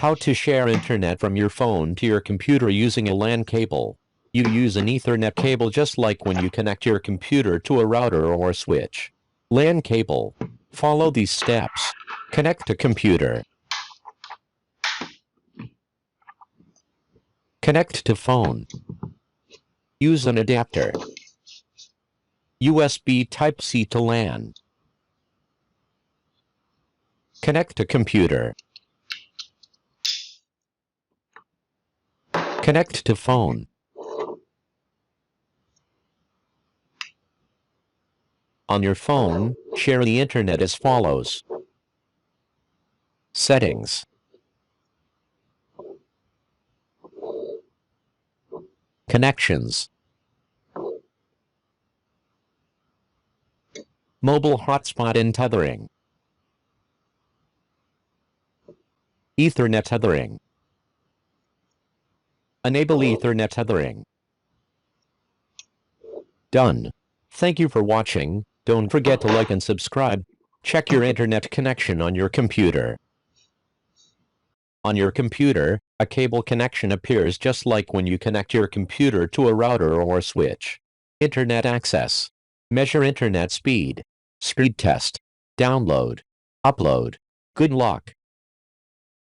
How to share internet from your phone to your computer using a LAN cable. You use an Ethernet cable just like when you connect your computer to a router or a switch. LAN cable. Follow these steps. Connect to computer. Connect to phone. Use an adapter. USB Type-C to LAN. Connect to computer. Connect to phone. On your phone, share the internet as follows. Settings. Connections. Mobile hotspot and tethering. Ethernet tethering. Enable Ethernet tethering. Done. Thank you for watching. Don't forget to like and subscribe. Check your internet connection on your computer. On your computer, a cable connection appears just like when you connect your computer to a router or a switch. Internet access. Measure internet speed. Speed test. Download. Upload. Good luck.